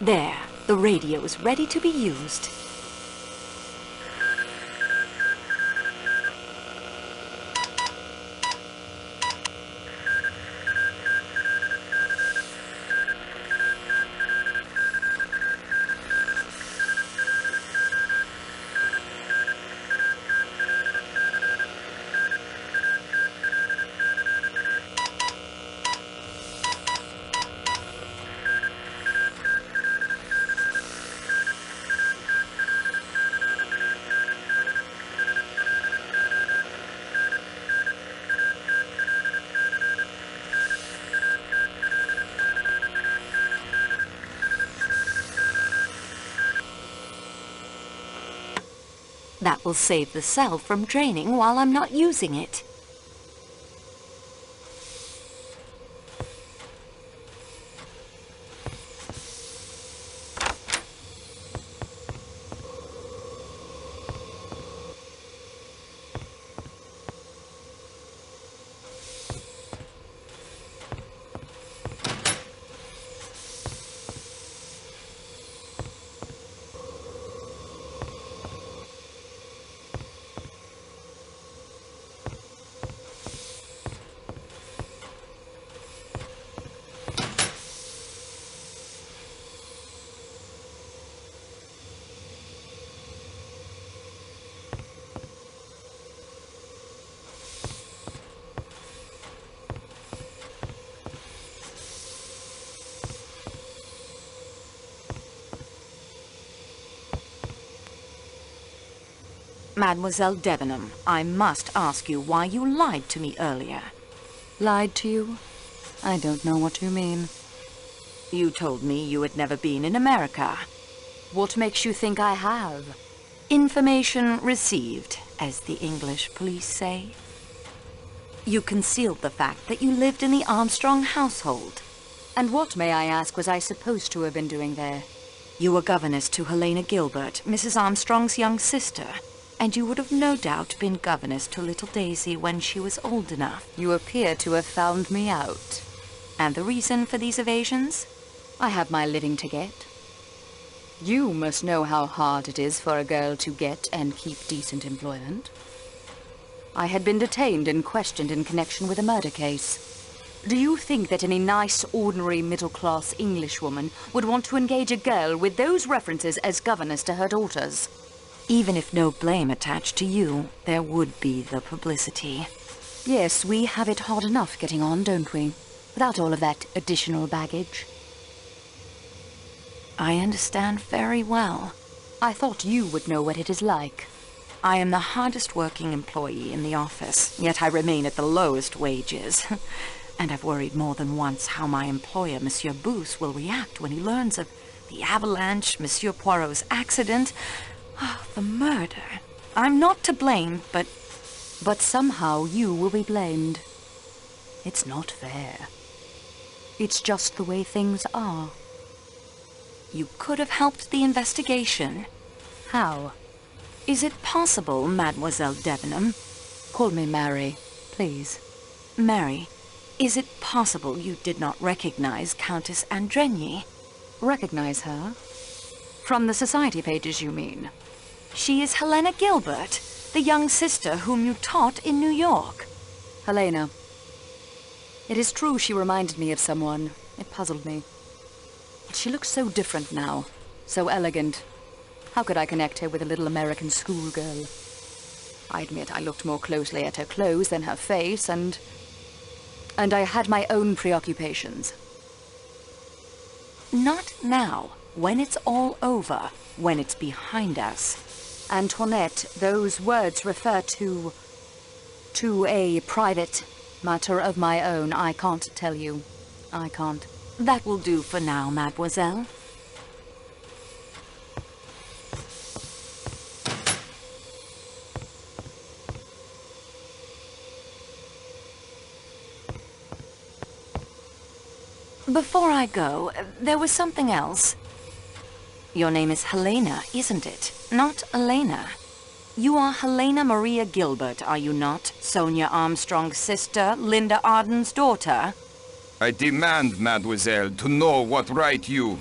There, the radio is ready to be used. That will save the cell from draining while I'm not using it. Mademoiselle Debenham, I must ask you why you lied to me earlier. Lied to you? I don't know what you mean. You told me you had never been in America. What makes you think I have? Information received, as the English police say. You concealed the fact that you lived in the Armstrong household. And what, may I ask, was I supposed to have been doing there? You were governess to Helena Gilbert, Mrs. Armstrong's young sister. And you would have no doubt been governess to little Daisy when she was old enough. You appear to have found me out. And the reason for these evasions? I have my living to get. You must know how hard it is for a girl to get and keep decent employment. I had been detained and questioned in connection with a murder case. Do you think that any nice, ordinary, middle-class Englishwoman would want to engage a girl with those references as governess to her daughters? Even if no blame attached to you, there would be the publicity. Yes, we have it hard enough getting on, don't we? Without all of that additional baggage. I understand very well. I thought you would know what it is like. I am the hardest working employee in the office, yet I remain at the lowest wages. And I've worried more than once how my employer, Monsieur Booth, will react when he learns of the avalanche, Monsieur Poirot's accident. Oh, the murder. I'm not to blame, but somehow you will be blamed. It's not fair. It's just the way things are. You could have helped the investigation. How? Is it possible, Mademoiselle Debenham? Call me Mary, please. Mary, is it possible you did not recognize Countess Andrigny? Recognize her? From the society pages, you mean? She is Helena Gilbert, the young sister whom you taught in New York. Helena. It is true she reminded me of someone. It puzzled me. But she looks so different now. So elegant. How could I connect her with a little American schoolgirl? I admit I looked more closely at her clothes than her face, and I had my own preoccupations. Not now, when it's all over, when it's behind us. Antoinette, those words refer to a private matter of my own. I can't tell you. I can't. That will do for now, mademoiselle. Before I go, there was something else. Your name is Helena, isn't it? Not Elena. You are Helena Maria Gilbert, are you not? Sonia Armstrong's sister, Linda Arden's daughter? I demand, mademoiselle, to know what right you...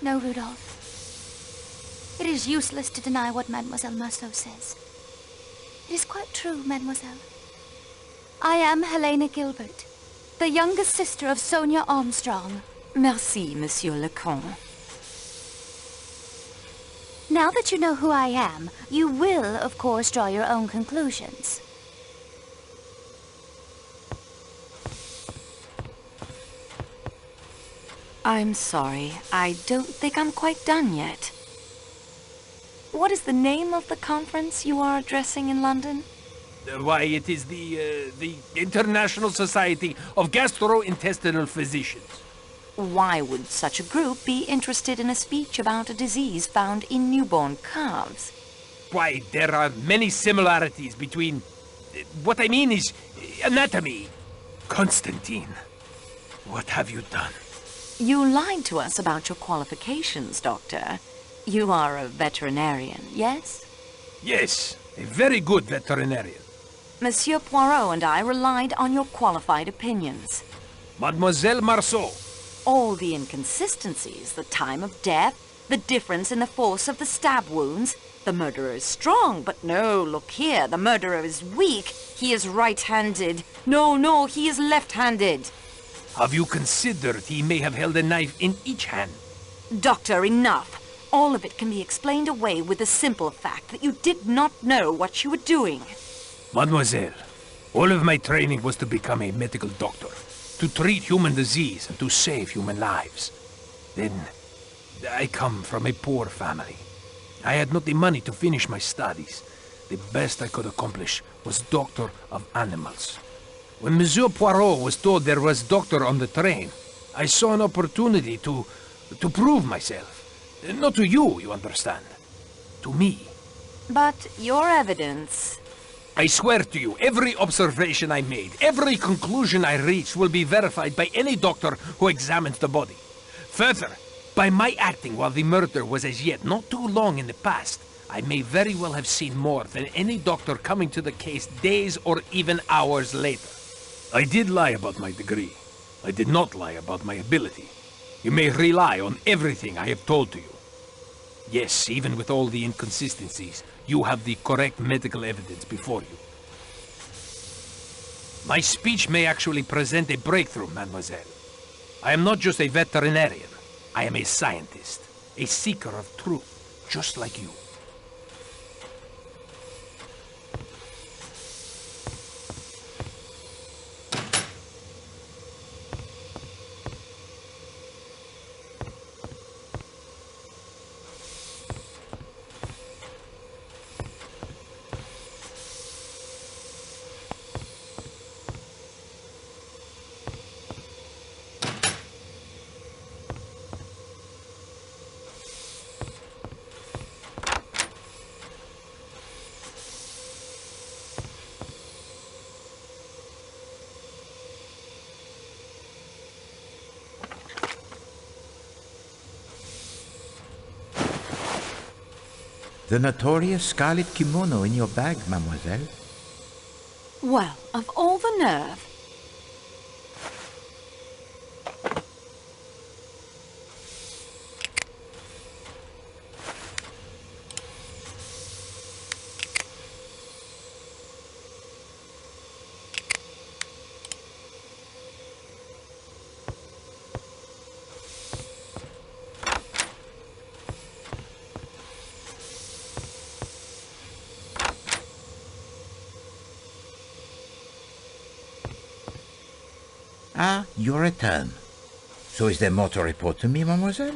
No, Rudolph. It is useless to deny what Mademoiselle Marceau says. It is quite true, Mademoiselle. I am Helena Gilbert, the youngest sister of Sonia Armstrong. Merci, Monsieur le Comte. Now that you know who I am, you will, of course, draw your own conclusions. I'm sorry. I don't think I'm quite done yet. What is the name of the conference you are addressing in London? Why, it is the International Society of Gastrointestinal Physicians. Why would such a group be interested in a speech about a disease found in newborn calves? Why, there are many similarities between... What I mean is anatomy. Constantine, what have you done? You lied to us about your qualifications, Doctor. You are a veterinarian, yes? Yes, a very good veterinarian. Monsieur Poirot and I relied on your qualified opinions. Mademoiselle Marceau. All the inconsistencies, the time of death, the difference in the force of the stab wounds. The murderer is strong, but no, look here, the murderer is weak. He is right-handed. No, he is left-handed. Have you considered he may have held a knife in each hand? Doctor, enough. All of it can be explained away with the simple fact that you did not know what you were doing. Mademoiselle, all of my training was to become a medical doctor, to treat human disease and to save human lives. Then, I come from a poor family. I had not the money to finish my studies. The best I could accomplish was doctor of animals. When Monsieur Poirot was told there was doctor on the train, I saw an opportunity to prove myself. Not to you, you understand. To me. But your evidence... I swear to you, every observation I made, every conclusion I reached will be verified by any doctor who examines the body. Further, by my acting while the murder was as yet not too long in the past, I may very well have seen more than any doctor coming to the case days or even hours later. I did lie about my degree. I did not lie about my ability. You may rely on everything I have told to you. Yes, even with all the inconsistencies, you have the correct medical evidence before you. My speech may actually present a breakthrough, mademoiselle. I am not just a veterinarian. I am a scientist, a seeker of truth, just like you. The notorious scarlet kimono in your bag, mademoiselle. Well, of all the nerve. Ah, your return. So is there more to report to me, mademoiselle?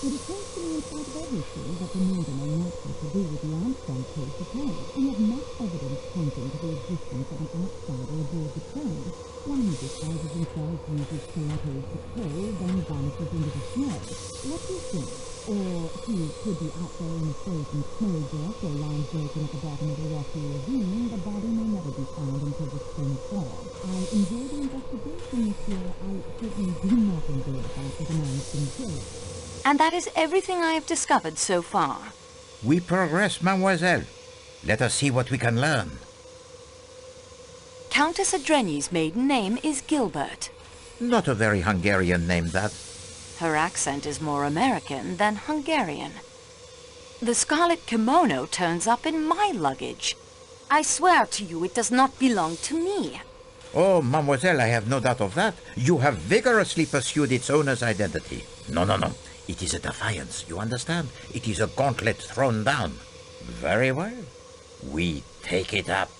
It occurs to me in spite of everything that the murder may not have to do with the Armstrong case at all. We have much evidence pointing to the existence of an outsider aboard the train. One who disguises himself, uses stilettos to kill, then vanishes into the snow. What do you think? Or he could be out there in a frozen snowdrift or lying broken at the bottom of a rocky ravine. The body may never be found until the spring thaw. I enjoy the investigation, monsieur. I certainly do not enjoy the fact that a man's been killed. And that is everything I have discovered so far. We progress, mademoiselle. Let us see what we can learn. Countess Adreni's maiden name is Gilbert. Not a very Hungarian name, that. Her accent is more American than Hungarian. The scarlet kimono turns up in my luggage. I swear to you it does not belong to me. Oh, mademoiselle, I have no doubt of that. You have vigorously pursued its owner's identity. No, no, no. It is a defiance, you understand? It is a gauntlet thrown down. Very well. We take it up.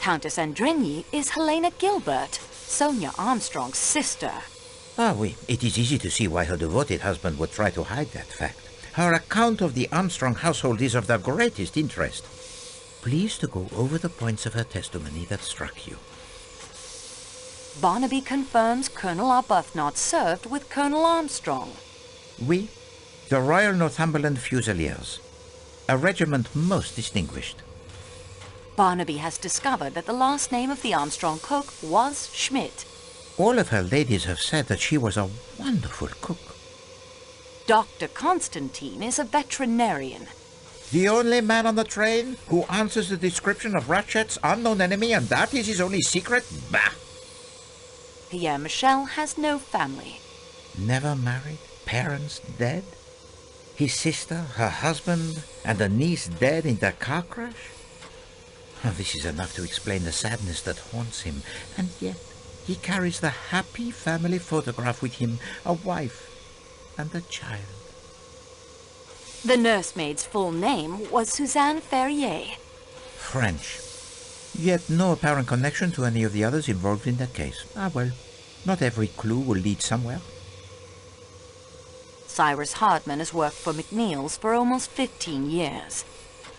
Countess Andrenyi is Helena Gilbert, Sonia Armstrong's sister. Ah, oui. It is easy to see why her devoted husband would try to hide that fact. Her account of the Armstrong household is of the greatest interest. Please to go over the points of her testimony that struck you. Barnaby confirms Colonel Arbuthnot served with Colonel Armstrong. Oui, the Royal Northumberland Fusiliers, a regiment most distinguished. Barnaby has discovered that the last name of the Armstrong cook was Schmidt. All of her ladies have said that she was a wonderful cook. Dr. Constantine is a veterinarian. The only man on the train who answers the description of Ratchet's unknown enemy, and that is his only secret? Bah! Pierre Michel has no family. Never married, parents dead, his sister, her husband, and a niece dead in the car crash? Oh, this is enough to explain the sadness that haunts him, and yet he carries the happy family photograph with him, a wife and a child. The nursemaid's full name was Suzanne Ferrier. French. Yet no apparent connection to any of the others involved in that case. Ah, well, not every clue will lead somewhere. Cyrus Hardman has worked for McNeil's for almost 15 years.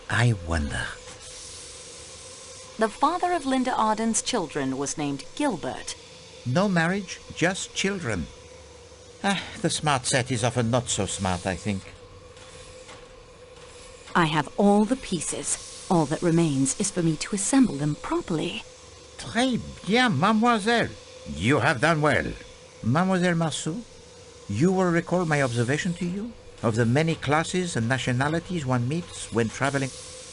I wonder. The father of Linda Arden's children was named Gilbert. No marriage, just children. Ah, the smart set is often not so smart, I think. I have all the pieces. All that remains is for me to assemble them properly. Très bien, mademoiselle. You have done well. Mademoiselle Marceau, you will recall my observation to you of the many classes and nationalities one meets when traveling.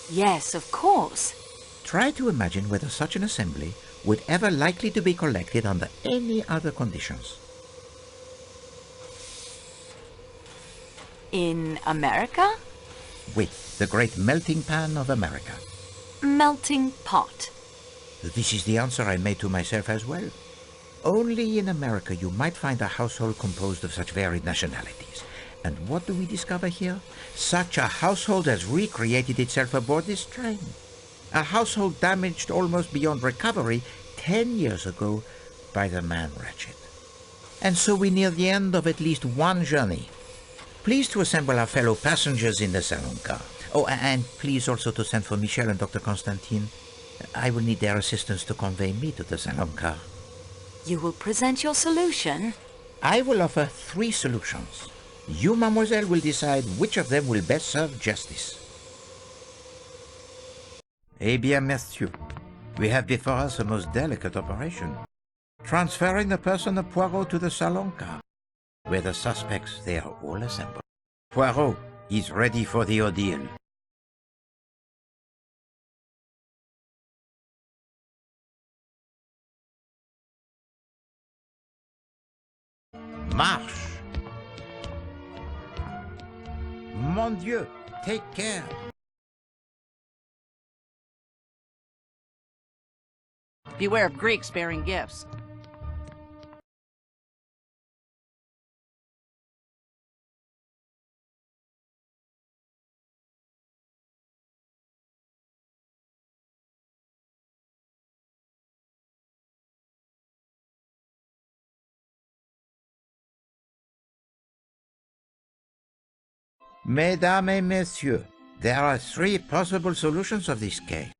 Yes, of course. Try to imagine whether such an assembly would ever likely to be collected under any other conditions. In America? Wait, the great melting pan of America. Melting pot. This is the answer I made to myself as well. Only in America you might find a household composed of such varied nationalities. And what do we discover here? Such a household has recreated itself aboard this train. A household damaged almost beyond recovery 10 years ago by the man Ratchet. And so we near the end of at least one journey. Please to assemble our fellow passengers in the salon car. Oh, and please also to send for Michel and Dr. Constantine. I will need their assistance to convey me to the salon car. You will present your solution? I will offer 3 solutions. You, mademoiselle, will decide which of them will best serve justice. Eh bien, messieurs, we have before us a most delicate operation. Transferring the person of Poirot to the salon car, where the suspects, they are all assembled. Poirot is ready for the ordeal. Marche! Mon Dieu, take care! Beware of Greeks bearing gifts. Mesdames et messieurs, there are 3 possible solutions of this case.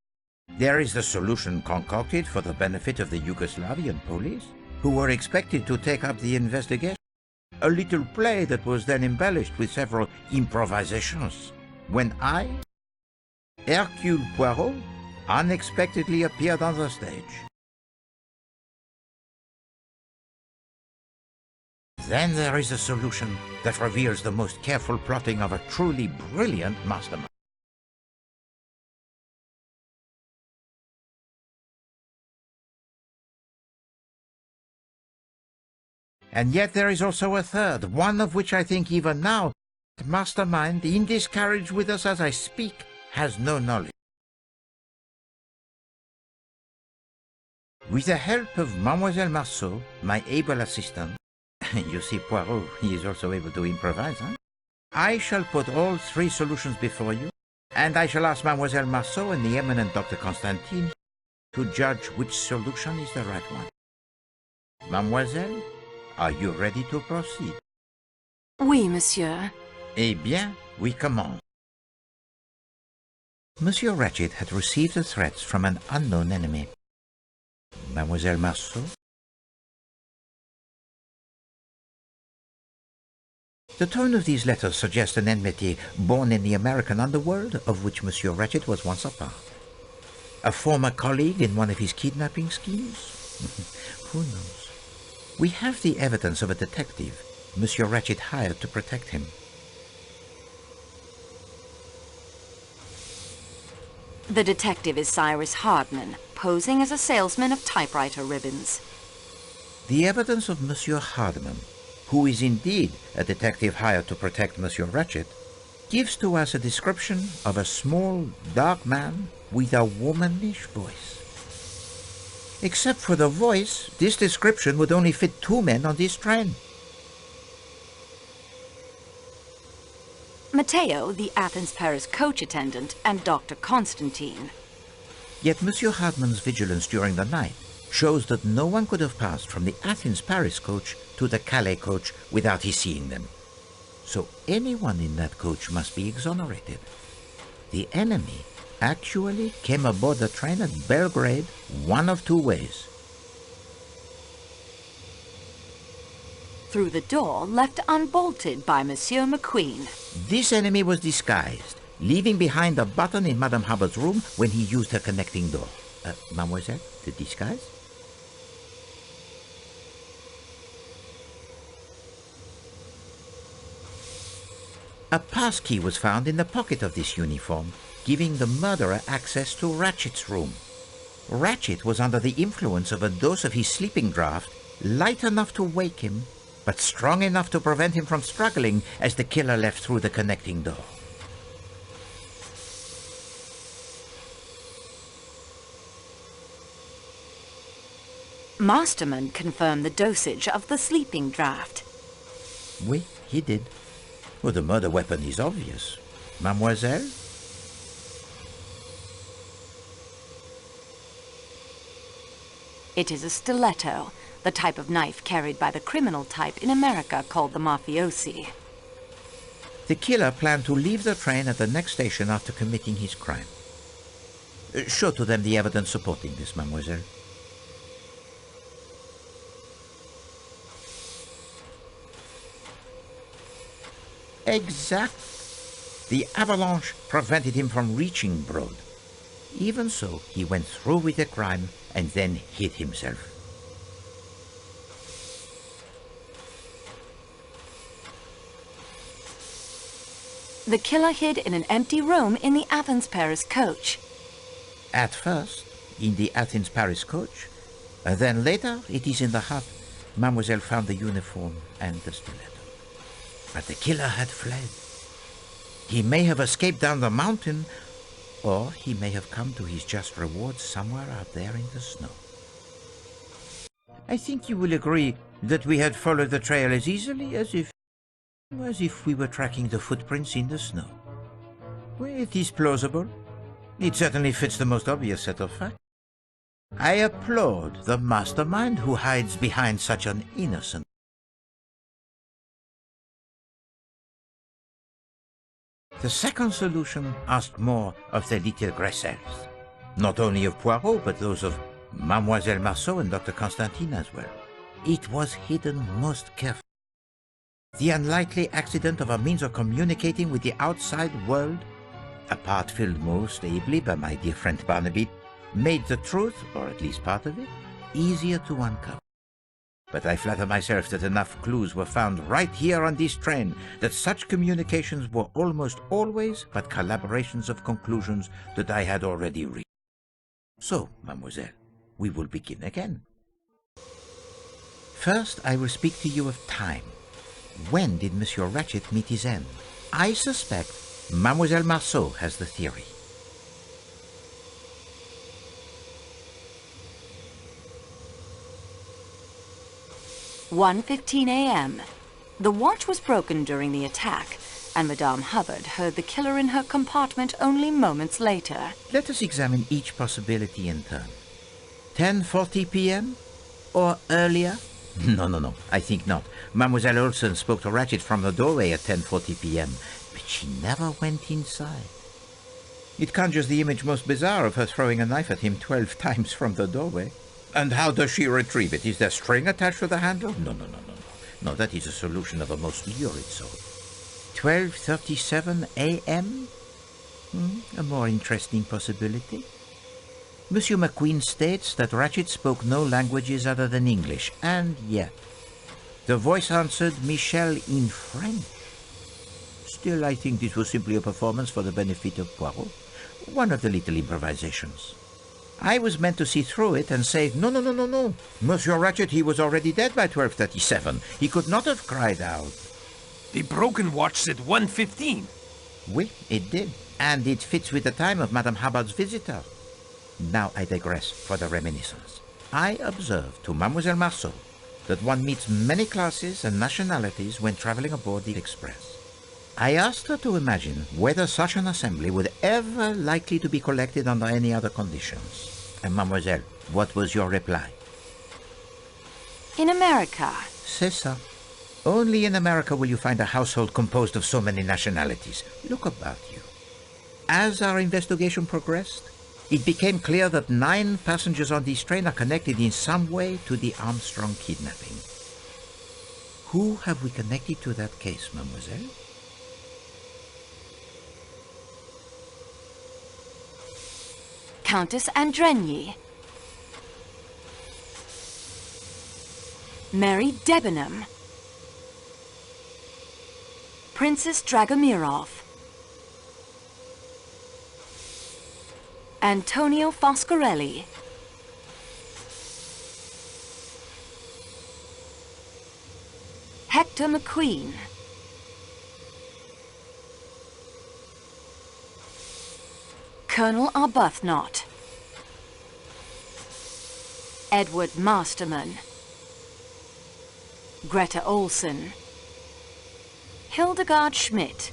There is the solution concocted for the benefit of the Yugoslavian police, who were expected to take up the investigation. A little play that was then embellished with several improvisations, when I, Hercule Poirot, unexpectedly appeared on the stage. Then there is a solution that reveals the most careful plotting of a truly brilliant mastermind. And yet there is also a third, one of which I think even now, the mastermind, in this carriage with us as I speak, has no knowledge. With the help of Mademoiselle Marceau, my able assistant, you see Poirot, he is also able to improvise, huh? I shall put all three solutions before you, and I shall ask Mademoiselle Marceau and the eminent Dr. Constantine to judge which solution is the right one. Mademoiselle, are you ready to proceed? Oui, monsieur. Eh bien, we commence. Monsieur Ratchet had received the threats from an unknown enemy. Mademoiselle Marceau? The tone of these letters suggests an enmity born in the American underworld, of which Monsieur Ratchet was once a part. A former colleague in one of his kidnapping schemes? Who knows? We have the evidence of a detective Monsieur Ratchet hired to protect him. The detective is Cyrus Hardman, posing as a salesman of typewriter ribbons. The evidence of Monsieur Hardman, who is indeed a detective hired to protect Monsieur Ratchet, gives to us a description of a small, dark man with a womanish voice. Except for the voice, this description would only fit 2 men on this train. Matteo, the Athens-Paris coach attendant, and Dr. Constantine. Yet Monsieur Hardman's vigilance during the night shows that no one could have passed from the Athens-Paris coach to the Calais coach without his seeing them. So anyone in that coach must be exonerated. The enemy actually came aboard the train at Belgrade one of 2 ways. Through the door left unbolted by Monsieur McQueen. This enemy was disguised, leaving behind a button in Madame Hubbard's room when he used her connecting door. Mademoiselle, the disguise? A passkey was found in the pocket of this uniform, giving the murderer access to Ratchet's room. Ratchet was under the influence of a dose of his sleeping draught, light enough to wake him, but strong enough to prevent him from struggling as the killer left through the connecting door. Masterman confirmed the dosage of the sleeping draught. Oui, he did. Well, the murder weapon is obvious. Mademoiselle? It is a stiletto, the type of knife carried by the criminal type in America called the mafiosi. The killer planned to leave the train at the next station after committing his crime. Show to them the evidence supporting this, mademoiselle. Exact. The avalanche prevented him from reaching Broad. Even so, he went through with the crime and then hid himself. The killer hid in an empty room in the Athens-Paris coach. At first, in the Athens-Paris coach, then later, it is in the hut, Mademoiselle found the uniform and the stiletto. But the killer had fled. He may have escaped down the mountain, or he may have come to his just reward somewhere out there in the snow. I think you will agree that we had followed the trail as easily as if we were tracking the footprints in the snow. Well, it is plausible. It certainly fits the most obvious set of facts. I applaud the mastermind who hides behind such an innocent. The second solution asked more of the little Gressels, not only of Poirot, but those of Mademoiselle Marceau and Dr. Constantine as well. It was hidden most carefully. The unlikely accident of a means of communicating with the outside world, a part filled most ably by my dear friend Barnaby, made the truth, or at least part of it, easier to uncover. But I flatter myself that enough clues were found right here on this train that such communications were almost always but collaborations of conclusions that I had already reached. So, mademoiselle, we will begin again. First, I will speak to you of time. When did Monsieur Ratchet meet his end? I suspect Mademoiselle Marceau has the theory. "1:15 a.m. The watch was broken during the attack, and Madame Hubbard heard the killer in her compartment only moments later." Let us examine each possibility in turn. 10:40 p.m. or earlier? No, I think not. Mademoiselle Olsen spoke to Ratchet from the doorway at 10:40 p.m., but she never went inside. It conjures the image most bizarre of her throwing a knife at him 12 times from the doorway. And how does she retrieve it? Is there string attached to the handle? No, that is a solution of a most lurid sort. 12:37 a.m.? A more interesting possibility. Monsieur McQueen states that Ratchet spoke no languages other than English, and yet the voice answered Michel in French. Still, I think this was simply a performance for the benefit of Poirot, one of the little improvisations. I was meant to see through it and say, no. Monsieur Ratchet, he was already dead by 12:37. He could not have cried out. The broken watch said 1:15. Oui, it did. And it fits with the time of Madame Hubbard's visitor. Now I digress for the reminiscence. I observed to Mademoiselle Marceau that one meets many classes and nationalities when traveling aboard the Express. I asked her to imagine whether such an assembly would ever likely to be collected under any other conditions. And Mademoiselle, what was your reply? "In America." C'est ça. Only in America will you find a household composed of so many nationalities. Look about you. As our investigation progressed, it became clear that 9 passengers on this train are connected in some way to the Armstrong kidnapping. Who have we connected to that case, mademoiselle? Countess Andrenyi, Mary Debenham, Princess Dragomirov, Antonio Foscarelli, Hector McQueen, Colonel Arbuthnot, Edward Masterman, Greta Olson, Hildegard Schmidt,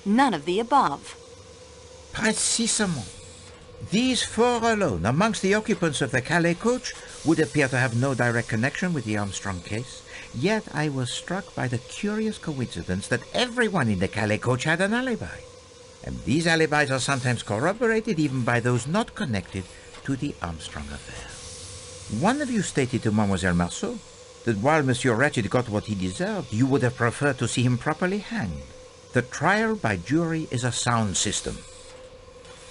none of the above. Précisément. These 4 alone, amongst the occupants of the Calais coach, would appear to have no direct connection with the Armstrong case. Yet I was struck by the curious coincidence that everyone in the Calais coach had an alibi. And these alibis are sometimes corroborated even by those not connected to the Armstrong affair. One of you stated to Mademoiselle Marceau that while Monsieur Ratchet got what he deserved, you would have preferred to see him properly hanged. The trial by jury is a sound system.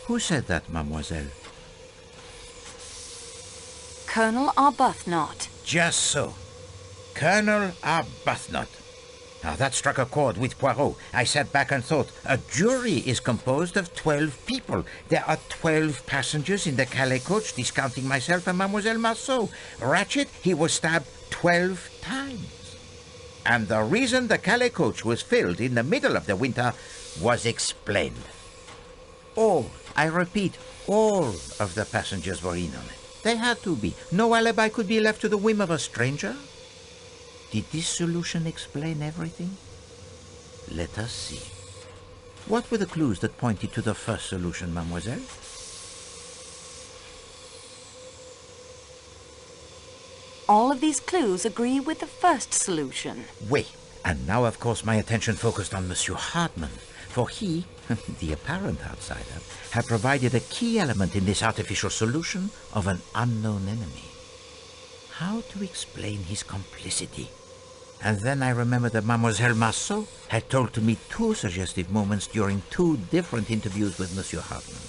Who said that, mademoiselle? Colonel Arbuthnot. Just so. Colonel Arbuthnot. Now that struck a chord with Poirot. I sat back and thought, a jury is composed of 12 people. There are 12 passengers in the Calais coach, discounting myself and Mademoiselle Marceau. Ratchet, he was stabbed 12 times. And the reason the Calais coach was filled in the middle of the winter was explained. All, I repeat, all of the passengers were in on it. They had to be. No alibi could be left to the whim of a stranger. Did this solution explain everything? Let us see. What were the clues that pointed to the first solution, mademoiselle? All of these clues agree with the first solution. Oui. And now, of course, my attention focused on Monsieur Hartmann, for he, the apparent outsider, had provided a key element in this artificial solution of an unknown enemy. How to explain his complicity? And then I remembered that Mademoiselle Marceau had told to me 2 suggestive moments during 2 different interviews with Monsieur Hartmann.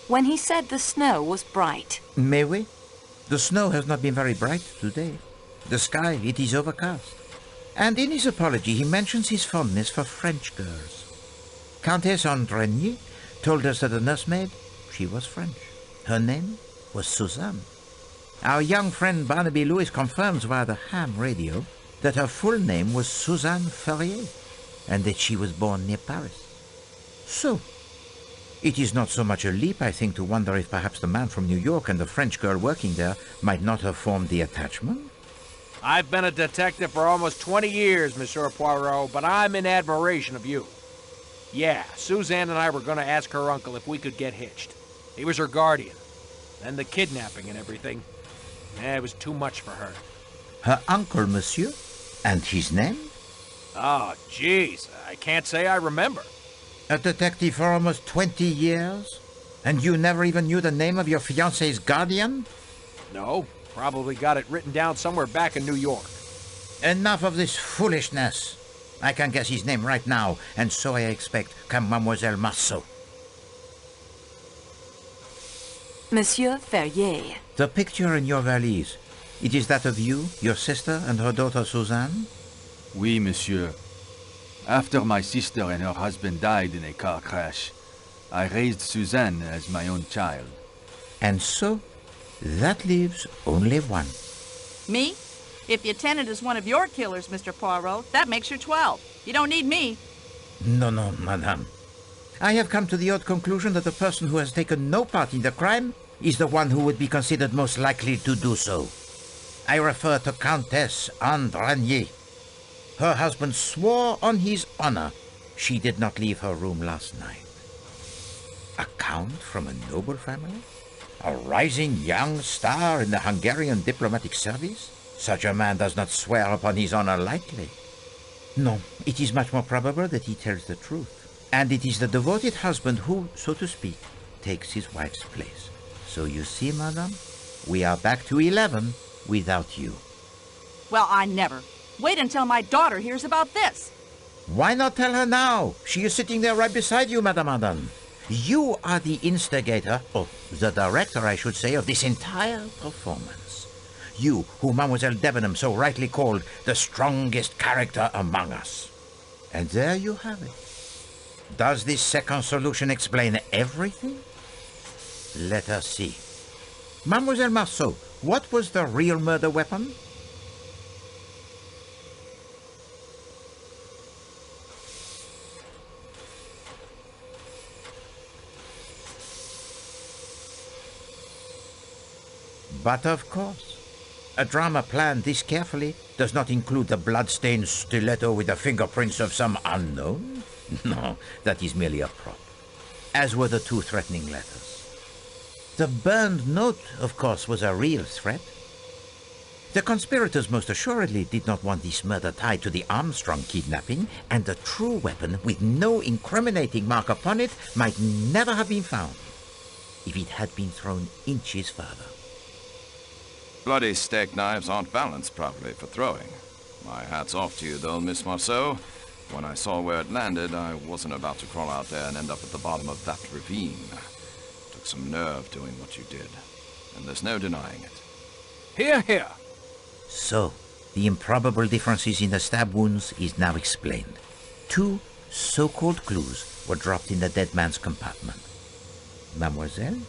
When he said the snow was bright. Mais oui. The snow has not been very bright today. The sky, it is overcast. And in his apology, he mentions his fondness for French girls. Countess Andrenier told us that the nursemaid, she was French. Her name was Suzanne. Our young friend Barnaby Lewis confirms via the ham radio that her full name was Suzanne Ferrier, and that she was born near Paris. So, it is not so much a leap, I think, to wonder if perhaps the man from New York and the French girl working there might not have formed the attachment. I've been a detective for almost 20 years, Monsieur Poirot, but I'm in admiration of you. Yeah, Suzanne and I were going to ask her uncle if we could get hitched. He was her guardian. And the kidnapping and everything. It was too much for her. Her uncle, monsieur? And his name? Oh, jeez, I can't say I remember. A detective for almost 20 years? And you never even knew the name of your fiancé's guardian? No, probably got it written down somewhere back in New York. Enough of this foolishness. I can guess his name right now, and so I expect can Mademoiselle Marceau. Monsieur Ferrier. The picture in your valise, it is that of you, your sister, and her daughter Suzanne? Oui, monsieur. After my sister and her husband died in a car crash, I raised Suzanne as my own child. And so, that leaves only one. Me? If your tenant is one of your killers, Mr. Poirot, that makes you 12. You don't need me. No, madame. I have come to the odd conclusion that the person who has taken no part in the crime is the one who would be considered most likely to do so. I refer to Countess Andrenier. Her husband swore on his honor she did not leave her room last night. A count from a noble family? A rising young star in the Hungarian diplomatic service? Such a man does not swear upon his honor lightly. No, it is much more probable that he tells the truth. And it is the devoted husband who, so to speak, takes his wife's place. So you see, madame, we are back to 11 without you. Well, I never. Wait until my daughter hears about this. Why not tell her now? She is sitting there right beside you, Madame Adam. You are the instigator, or the director, I should say, of this entire performance. You, who Mademoiselle Debenham so rightly called the strongest character among us. And there you have it. Does this second solution explain everything? Let us see. Mademoiselle Marceau, what was the real murder weapon? But of course, a drama planned this carefully does not include the blood-stained stiletto with the fingerprints of some unknown. No, that is merely a prop, as were the 2 threatening letters. The burned note, of course, was a real threat. The conspirators most assuredly did not want this murder tied to the Armstrong kidnapping, and the true weapon, with no incriminating mark upon it, might never have been found if it had been thrown inches further. Bloody steak knives aren't balanced properly for throwing. My hat's off to you, though, Miss Marceau. When I saw where it landed, I wasn't about to crawl out there and end up at the bottom of that ravine. Took some nerve doing what you did, and there's no denying it. Hear, hear. So, the improbable differences in the stab wounds is now explained. 2 so-called clues were dropped in the dead man's compartment. Mademoiselle?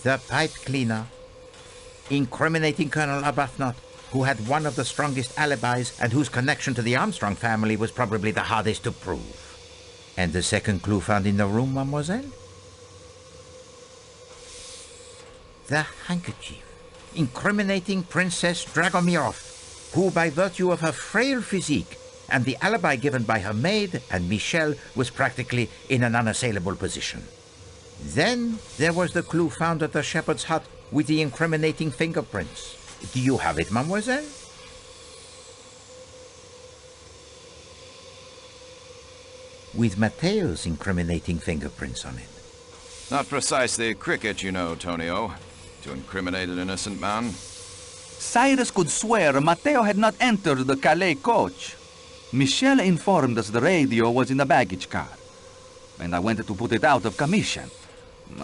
The pipe cleaner, incriminating Colonel Arbuthnot, who had one of the strongest alibis and whose connection to the Armstrong family was probably the hardest to prove. And the second clue found in the room, mademoiselle? The handkerchief, incriminating Princess Dragomirov, who by virtue of her frail physique and the alibi given by her maid and Michel was practically in an unassailable position. Then there was the clue found at the shepherd's hut with the incriminating fingerprints. Do you have it, mademoiselle? With Matteo's incriminating fingerprints on it. Not precisely cricket, you know, Tonio, to incriminate an innocent man. Cyrus could swear Matteo had not entered the Calais coach. Michel informed us the radio was in the baggage car. and I went to put it out of commission.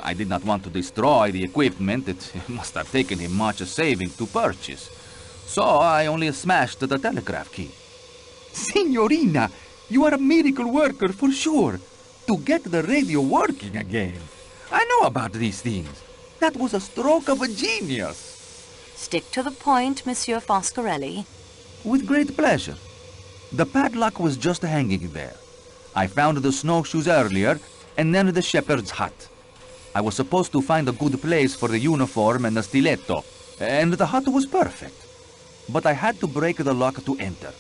I did not want to destroy the equipment. It must have taken him much saving to purchase. So I only smashed the telegraph key. Signorina, you are a miracle worker for sure. To get the radio working again. I know about these things. That was a stroke of a genius. Stick to the point, Monsieur Foscarelli. With great pleasure. The padlock was just hanging there. I found the snowshoes earlier, and then the shepherd's hut. I was supposed to find a good place for the uniform and the stiletto, and the hut was perfect. But I had to break the lock to enter.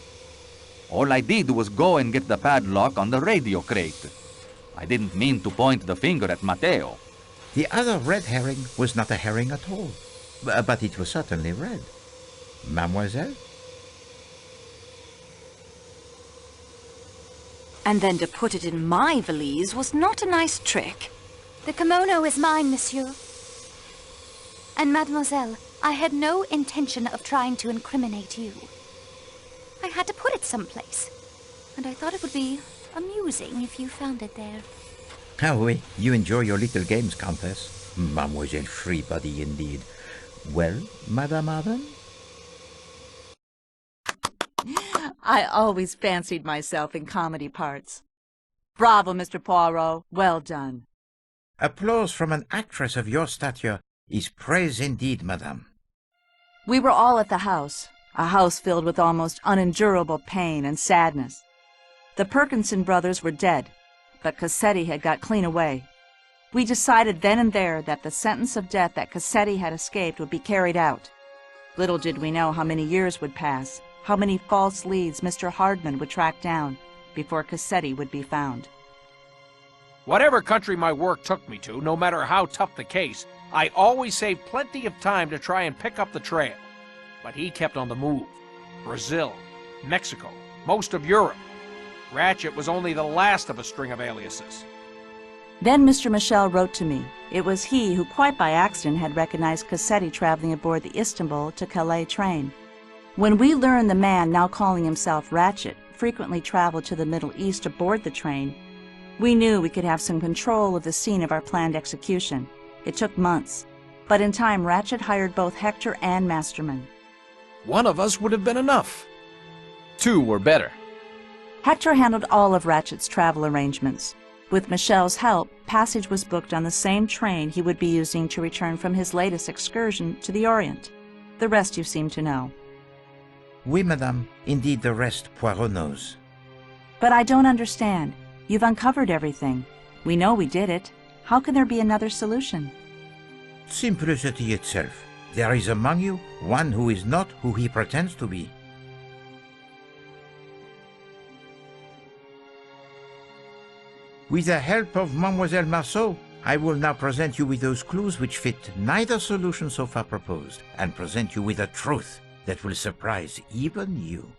All I did was go and get the padlock on the radio crate. I didn't mean to point the finger at Matteo. The other red herring was not a herring at all, but it was certainly red. Mademoiselle? And then to put it in my valise was not a nice trick. The kimono is mine, monsieur. And mademoiselle, I had no intention of trying to incriminate you. I had to put it someplace, and I thought it would be amusing if you found it there. Ah oui, you enjoy your little games, Countess. Mademoiselle Freebody indeed. Well, Madame Arden? I always fancied myself in comedy parts. Bravo, Mr. Poirot. Well done. Applause from an actress of your stature is praise indeed, madame. We were all at the house, a house filled with almost unendurable pain and sadness. The Perkinson brothers were dead, but Cassetti had got clean away. We decided then and there that the sentence of death that Cassetti had escaped would be carried out. Little did we know how many years would pass, how many false leads Mr. Hardman would track down before Cassetti would be found. Whatever country my work took me to, no matter how tough the case, I always saved plenty of time to try and pick up the trail. But he kept on the move. Brazil, Mexico, most of Europe. Ratchet was only the last of a string of aliases. Then Mr. Michel wrote to me. It was he who, quite by accident, had recognized Cassetti traveling aboard the Istanbul to Calais train. When we learned the man, now calling himself Ratchet, frequently traveled to the Middle East aboard the train, we knew we could have some control of the scene of our planned execution. It took months, but in time Ratchet hired both Hector and Masterman. One of us would have been enough. Two were better. Hector handled all of Ratchet's travel arrangements. With Michel's help, passage was booked on the same train he would be using to return from his latest excursion to the Orient. The rest you seem to know. Oui, madame. Indeed, the rest Poirot knows. But I don't understand. You've uncovered everything. We know we did it. How can there be another solution? Simplicity itself. There is among you one who is not who he pretends to be. With the help of Mademoiselle Marceau, I will now present you with those clues which fit neither solution so far proposed, and present you with a truth that will surprise even you.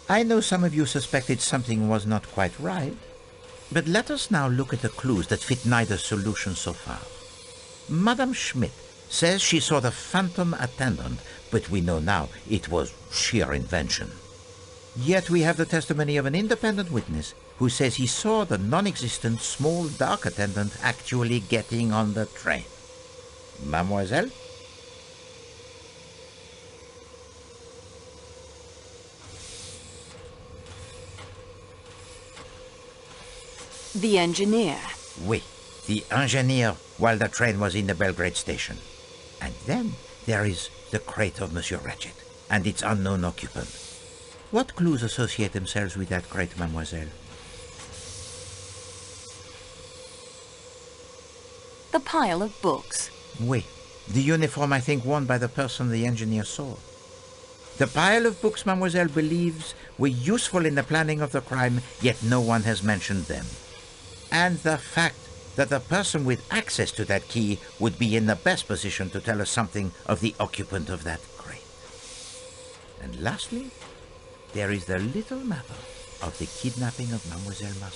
I know some of you suspected something was not quite right, but let us now look at the clues that fit neither solution so far. Madame Schmidt says she saw the phantom attendant, but we know now it was sheer invention. Yet we have the testimony of an independent witness who says he saw the non-existent small dark attendant actually getting on the train. Mademoiselle? The engineer. Oui, the engineer while the train was in the Belgrade station. And then there is the crate of Monsieur Ratchet and its unknown occupant. What clues associate themselves with that crate, mademoiselle? The pile of books. Oui, the uniform I think worn by the person the engineer saw. The pile of books mademoiselle believes were useful in the planning of the crime, yet no one has mentioned them. And the fact that the person with access to that key would be in the best position to tell us something of the occupant of that crate. And lastly, there is the little matter of the kidnapping of Mademoiselle Marceau.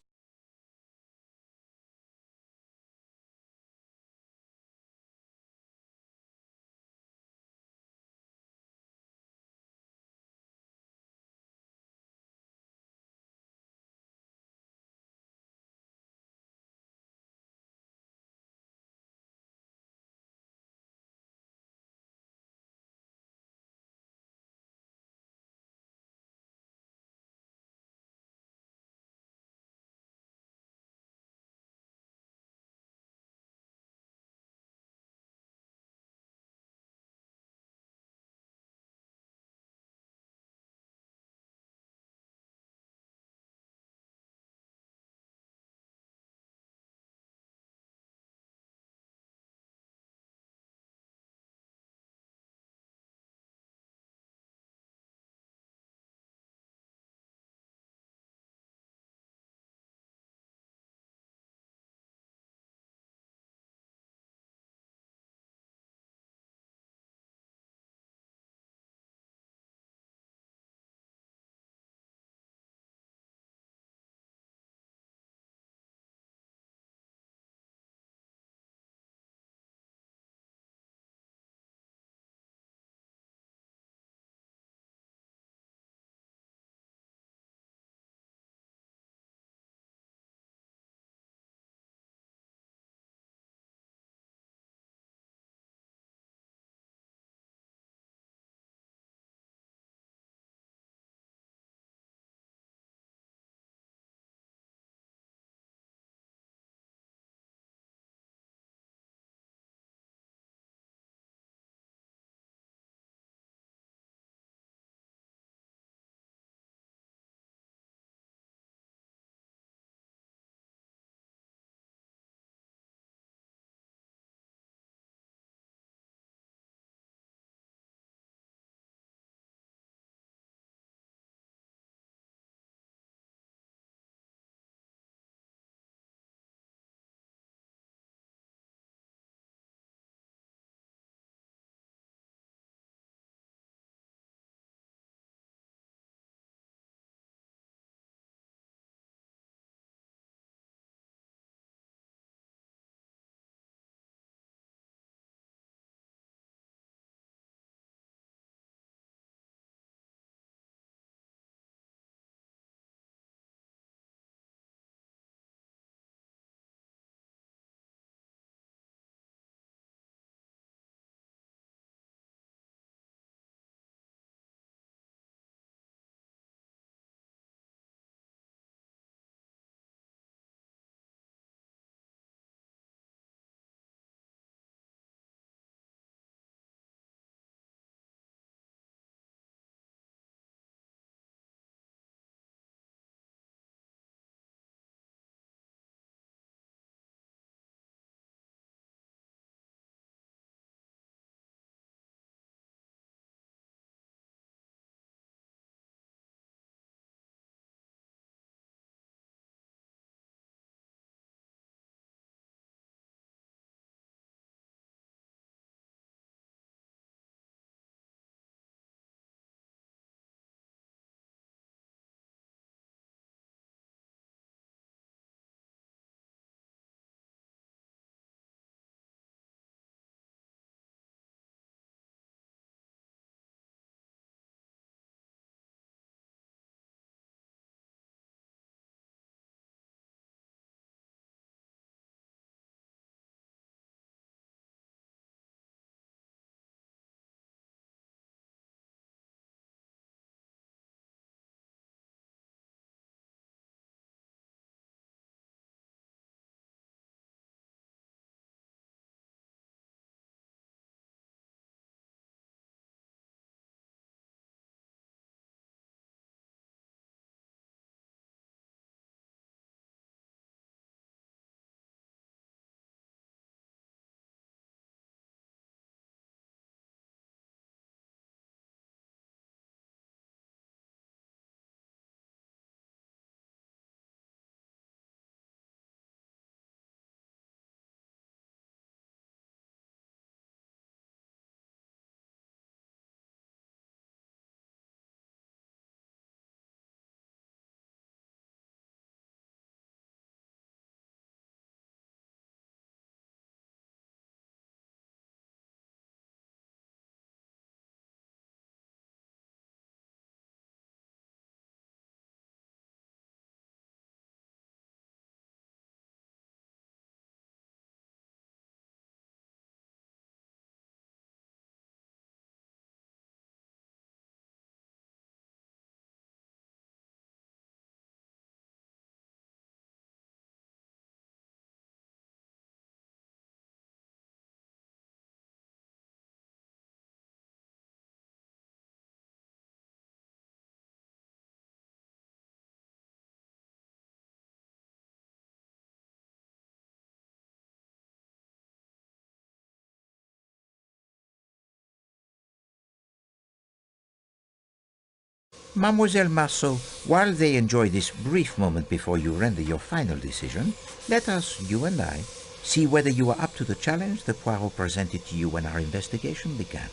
Mademoiselle Marceau, while they enjoy this brief moment before you render your final decision, let us, you and I, see whether you are up to the challenge that Poirot presented to you when our investigation began.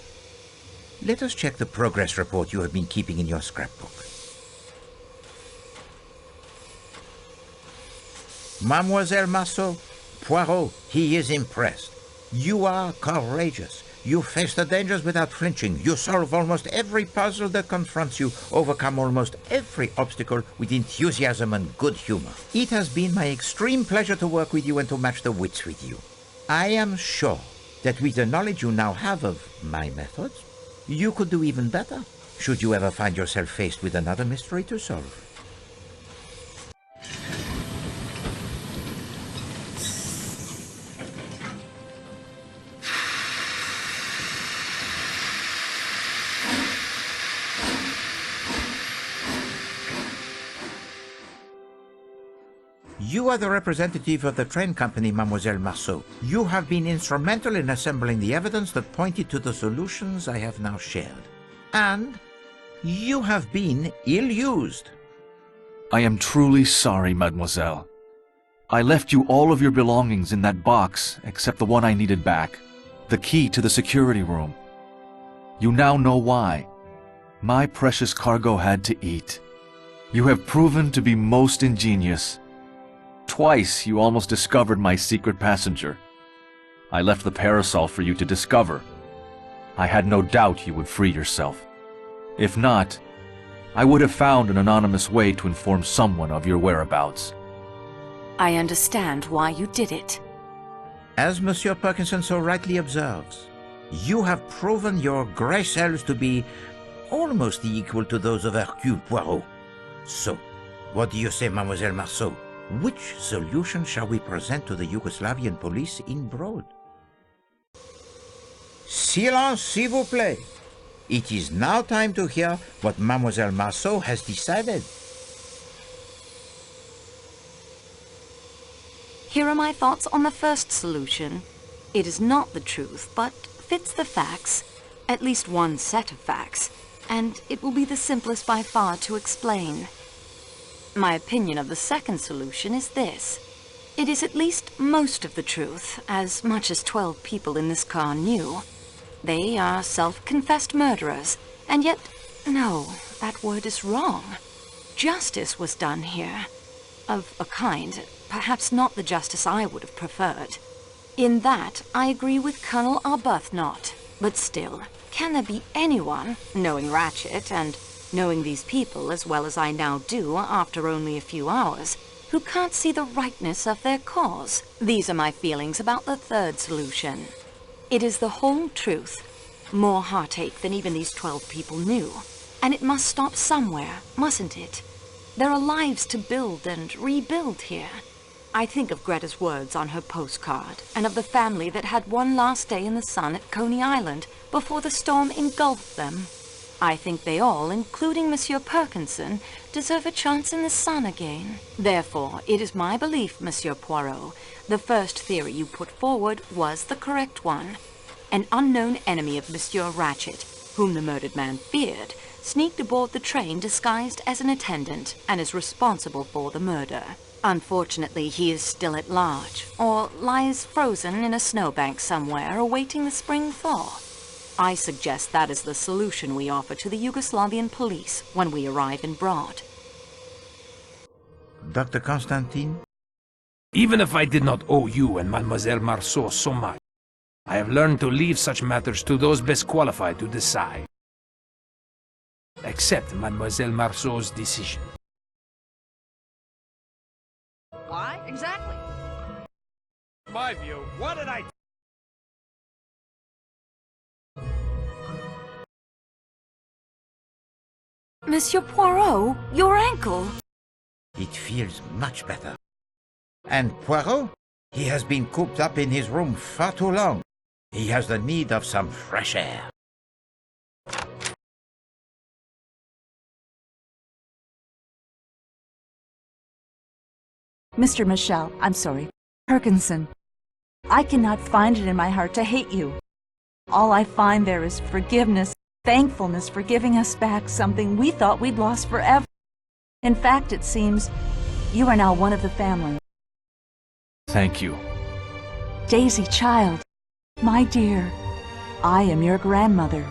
Let us check the progress report you have been keeping in your scrapbook. Mademoiselle Marceau, Poirot, he is impressed. You are courageous. You face the dangers without flinching. You solve almost every puzzle that confronts you, overcome almost every obstacle with enthusiasm and good humor. It has been my extreme pleasure to work with you and to match the wits with you. I am sure that with the knowledge you now have of my methods, you could do even better, should you ever find yourself faced with another mystery to solve. You are the representative of the train company, Mademoiselle Marceau. You have been instrumental in assembling the evidence that pointed to the solutions I have now shared. And you have been ill-used. I am truly sorry, mademoiselle. I left you all of your belongings in that box, except the one I needed back, the key to the security room. You now know why. My precious cargo had to eat. You have proven to be most ingenious. Twice you almost discovered my secret passenger. I left the parasol for you to discover. I had no doubt you would free yourself. If not, I would have found an anonymous way to inform someone of your whereabouts. I understand why you did it. As Monsieur Parkinson so rightly observes, you have proven your grey cells to be almost equal to those of Hercule Poirot. So, what do you say, Mademoiselle Marceau? Which solution shall we present to the Yugoslavian police in broad? Silence, s'il vous plaît. It is now time to hear what Mademoiselle Marceau has decided. Here are my thoughts on the first solution. It is not the truth, but fits the facts, at least one set of facts, and it will be the simplest by far to explain. My opinion of the second solution is this. It is at least most of the truth, as much as 12 people in this car knew. They are self-confessed murderers, and yet, no, that word is wrong. Justice was done here. Of a kind, perhaps not the justice I would have preferred. In that, I agree with Colonel Arbuthnot. But still, can there be anyone, knowing Ratchet and knowing these people as well as I now do after only a few hours, who can't see the rightness of their cause? These are my feelings about the third solution. It is the whole truth. More heartache than even these 12 people knew. And it must stop somewhere, mustn't it? There are lives to build and rebuild here. I think of Greta's words on her postcard, and of the family that had one last day in the sun at Coney Island before the storm engulfed them. I think they all, including Monsieur Parkinson, deserve a chance in the sun again. Therefore, it is my belief, Monsieur Poirot, the first theory you put forward was the correct one. An unknown enemy of Monsieur Ratchet, whom the murdered man feared, sneaked aboard the train disguised as an attendant and is responsible for the murder. Unfortunately, he is still at large, or lies frozen in a snowbank somewhere awaiting the spring thaw. I suggest that is the solution we offer to the Yugoslavian police when we arrive in Broad. Dr. Constantine? Even if I did not owe you and Mademoiselle Marceau so much, I have learned to leave such matters to those best qualified to decide. Accept Mademoiselle Marceau's decision. Why? Exactly. My view, what did I... Monsieur Poirot, your ankle! It feels much better. And Poirot? He has been cooped up in his room far too long. He has the need of some fresh air. Mr. Michel, I'm sorry, Parkinson. I cannot find it in my heart to hate you. All I find there is forgiveness thankfulness for giving us back something we thought we'd lost forever. In fact, it seems you are now one of the family. Thank you. Daisy, child, my dear, I am your grandmother.